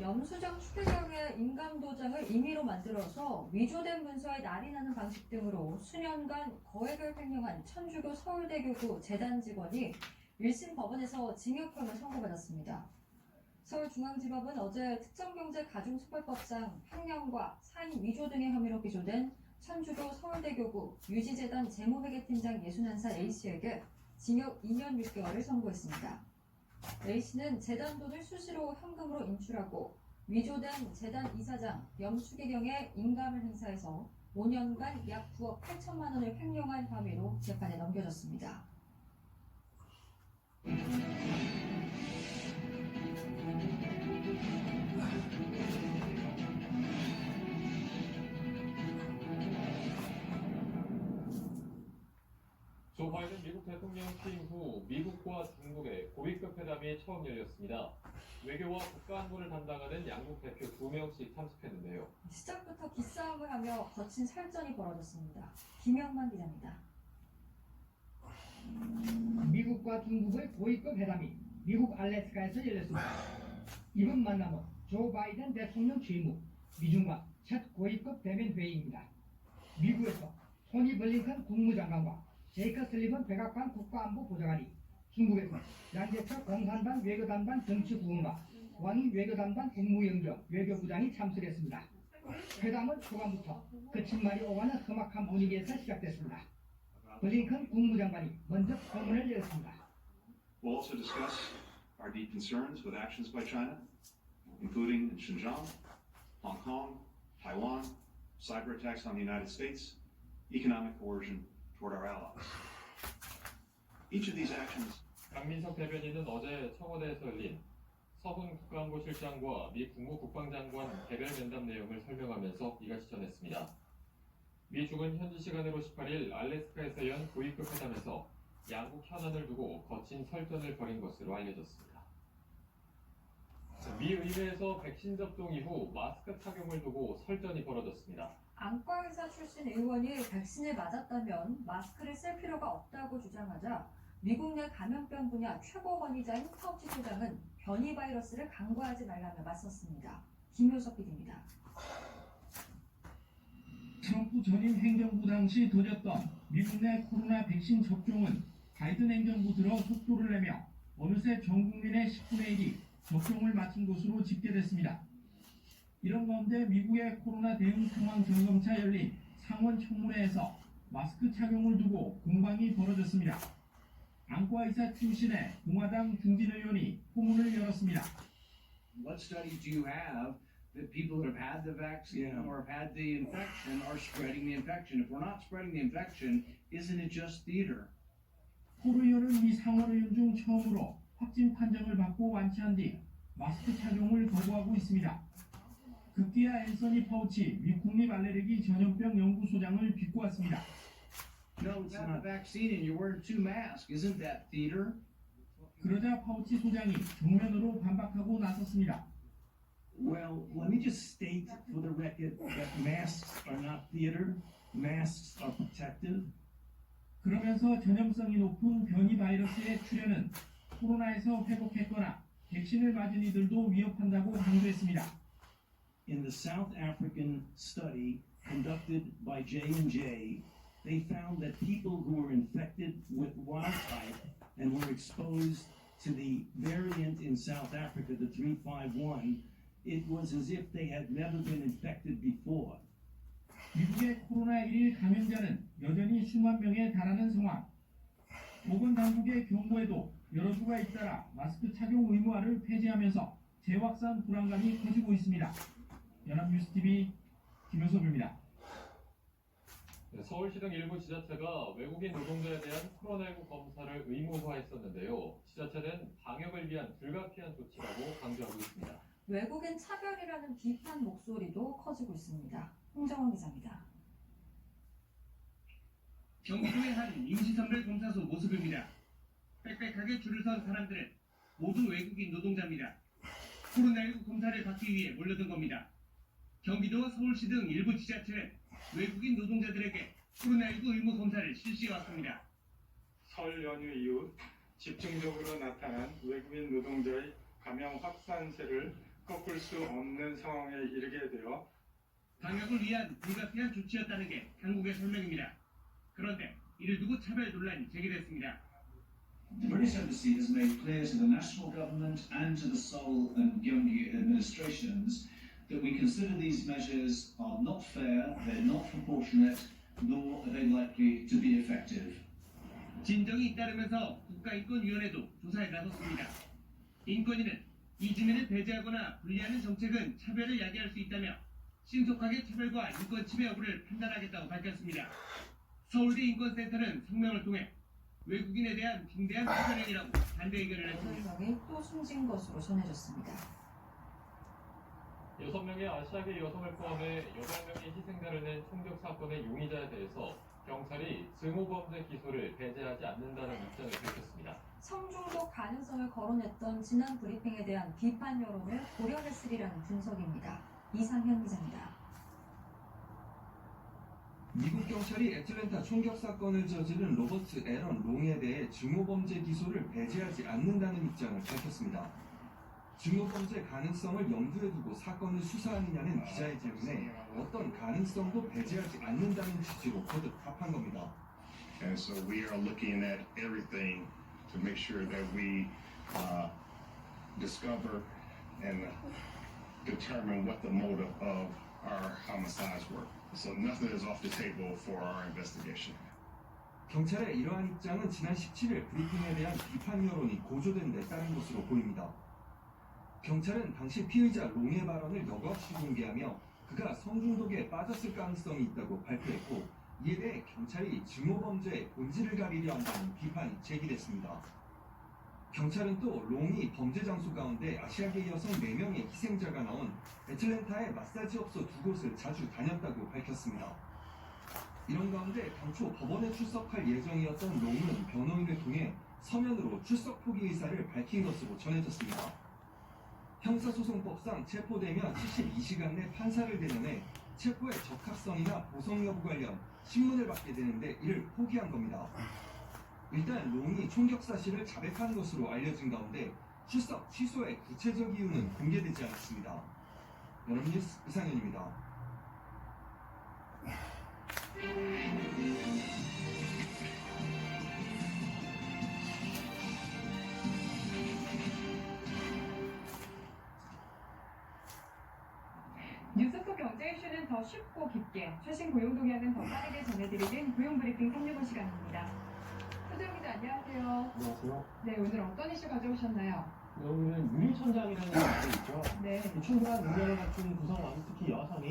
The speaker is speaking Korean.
영수증 추계경의 인감도장을 임의로 만들어서 위조된 문서에 날인하는 방식 등으로 수년간 거액을 횡령한 천주교 서울대교구 재단 직원이 1심 법원에서 징역형을 선고받았습니다. 서울중앙지법은 어제 특정경제가중처벌법상 횡령과 사인 위조 등의 혐의로 기소된 천주교 서울대교구 유지재단 재무회계팀장 61살 A씨에게 징역 2년 6개월을 선고했습니다. A씨는 재단 돈을 수시로 현금으로 인출하고 위조된 재단 이사장 염추계경의 인감을 행사해서 5년간 약 9억 8천만 원을 횡령한 혐의로 재판에 넘겨졌습니다. 조 바이든 미국 대통령 취임 후 미국과 중국의 고위급 회담이 처음 열렸습니다. 외교와 국가안보를 담당하는 양국 대표 2명씩 참석했는데요. 시작부터 기싸움을 하며 거친 설전이 벌어졌습니다. 김영만 기자입니다. 미국과 중국의 고위급 회담이 미국 알래스카에서 열렸습니다. 이번 만남은 조 바이든 대통령 취임 후 미중과 첫 고위급 대면 회의입니다. 미국에서 토니 블링컨 국무장관과 제이크 슬리번 백악관 국가안보 보좌관이, 중국에서 양재철 공산당 외교담당 정치부원과 왕 외교담당 국무영정 외교부장이 참석했습니다. 회담은 초반부터 거친 말이 오가는 험악한 분위기에서 시작됐습니다. 블링컨 국무장관이 먼저 포문을 열었습니다. We'll also discuss our deep concerns with actions by China, including in Xinjiang, Hong Kong, Taiwan, cyber attacks on the United States, economic coercion toward our allies. Each of these actions. 강민석 대변인은 어제 청와대에서 열린 서훈 국가안보실장과 미 국무국방장관 개별 면담 내용을 설명하면서 이같이 전했습니다. 미중은 현지 시간으로 18일 알래스카에서 연 고위급 회담에서 양국 현안을 두고 거친 설전을 벌인 것으로 알려졌습니다. 미 의회에서 백신 접종 이후 마스크 착용을 두고 설전이 벌어졌습니다. 안과의사 출신 의원이 백신을 맞았다면 마스크를 쓸 필요가 없다고 주장하자 미국 내 감염병 분야 최고 권위자인 파우치 소장은 변이 바이러스를 간과하지 말라며 맞섰습니다. 김효석 PD입니다. 트럼프 전임 행정부 당시 더뎠던 미국 내 코로나 백신 접종은 바이든 행정부 들어 속도를 내며 어느새 전 국민의 10분의 1이 접종을 마친 것으로 집계됐습니다. 이런 가운데 미국의 코로나 대응 상황 점검차 열린 상원 청문회에서 마스크 착용을 두고 공방이 벌어졌습니다. 안과의사 출신의 공화당 중진 의원이 포문을 열었습니다. What studies do you have that people that have had the vaccine or have had the infection are spreading the infection? If we're not spreading the infection, isn't it just theater? 폴 의원은 미 상원 의원 중 처음으로 확진 판정을 받고 완치한 뒤 마스크 착용을 거부하고 있습니다. 급기야 앤서니 파우치 미 국립 알레르기 전염병 연구소장을 비꼬았습니다. No, it's not a vaccine and you're wearing two masks. Isn't that theater? 그러자 파우치 소장이 정면으로 반박하고 나섰습니다. Well, let me just state for the record that masks are not theater. Masks are protective. 그러면서 전염성이 높은 변이 바이러스의 출현은 코로나에서 회복했거나 백신을 맞은 이들도 위협한다고 강조했습니다. In the South African study conducted by J&J, they found that people who were infected with wild type and were exposed to the variant in South Africa, the 351, it was as if they had never been infected before. 미국의 코로나19 감염자는 여전히 수만 명에 달하는 상황. 보건당국의 경고에도 여러 주가 잇따라 마스크 착용 의무화를 폐지하면서 재확산 불안감이 커지고 있습니다. 연합뉴스TV 김효섭입니다. 서울시 등 일부 지자체가 외국인 노동자에 대한 코로나19 검사를 의무화했었는데요. 지자체는 방역을 위한 불가피한 조치라고 강조하고 있습니다. 외국인 차별이라는 비판 목소리도 커지고 있습니다. 홍정원 기자입니다. 경기도의 한 임시선별 검사소 모습입니다. 빽빽하게 줄을 선 사람들은 모두 외국인 노동자입니다. 코로나19 검사를 받기 위해 몰려든 겁니다. 경기도와 서울시 등 일부 지자체는 외국인 노동자들에게 코로나19 의무 검사를 실시해왔습니다. 설 연휴 이후 집중적으로 나타난 외국인 노동자의 감염 확산세를 꺾을 수 없는 상황에 이르게 되어 방역을 위한 불가피한 조치였다는 게 당국의 설명입니다. 그런데 이를 두고 차별 논란이 제기됐습니다. The British Embassy has made clear to the national government and to the Seoul and Gyeonggi administrations that we consider these measures are not fair, they're not proportionate, nor are they likely to be effective. 진정이 잇따르면서 국가인권위원회도 조사에 나섰습니다. 인권위는 이주민을 배제하거나 분리하는 정책은 차별을 야기할 수 있다며 신속하게 차별과 인권 침해 여부를 판단하겠다고 밝혔습니다. 서울대 인권센터는 성명을 통해 외국인에 대한 중대한 차별행위라고 반대 의견을 했습니다. 8명이 또 숨진 것으로 전해졌습니다. 6명의 아시아계 여성을 포함해 8명의 희생자를 낸 총격 사건의 용의자에 대해서 경찰이 증오범죄 기소를 배제하지 않는다는 입장을 밝혔습니다. 성중독 가능성을 거론했던 지난 브리핑에 대한 비판 여론을 고려했으리라는 분석입니다. 이상현 기자입니다. 미국 경찰이 애틀랜타 총격 사건을 저지른 로버트 애런 롱에 대해 증오범죄 기소를 배제하지 않는다는 입장을 밝혔습니다. 증오범죄 가능성을 염두에 두고 사건을 수사하느냐는 기자의 질문에 어떤 가능성도 배제하지 않는다는 취지로 거듭 답한 겁니다. And so we are looking at everything to make sure that we discover and determine what the motive of our homicides were. So nothing is off the table for our investigation. 경찰의 이러한 입장은 지난 17일 브리핑에 대한 비판 여론이 고조된 데 따른 것으로 보입니다. 경찰은 당시 피의자 롱의 발언을 여과없이 공개하며 그가 성중독에 빠졌을 가능성이 있다고 발표했고 이에 대해 경찰이 증오범죄의 본질을 가리려 한다는 비판이 제기됐습니다. 경찰은 또 롱이 범죄 장소 가운데 아시아계 여성 4명의 희생자가 나온 애틀랜타의 마사지업소 2곳을 자주 다녔다고 밝혔습니다. 이런 가운데 당초 법원에 출석할 예정이었던 롱은 변호인을 통해 서면으로 출석 포기 의사를 밝힌 것으로 전해졌습니다. 형사소송법상 체포되면 72시간 내 판사를 대면해 체포의 적합성이나 보성 여부 관련 신문을 받게 되는데 이를 포기한 겁니다. 일단 롱이 총격 사실을 자백한 것으로 알려진 가운데 출석 취소의 구체적 이유는 공개되지 않았습니다. 연합뉴스 이상현입니다. 뉴스 속 경제 이슈는 더 쉽고 깊게, 최신 고용 동향은 더 빠르게 전해드리는 고용브리핑 365 시간입니다. 소정 기자 안녕하세요. 안녕하세요. 네, 오늘 어떤 이슈 가져오셨나요? 오늘은 유리천장이라는 말이 있죠. 네. 충분한 능력을 갖춘 구성원, 특히 여성이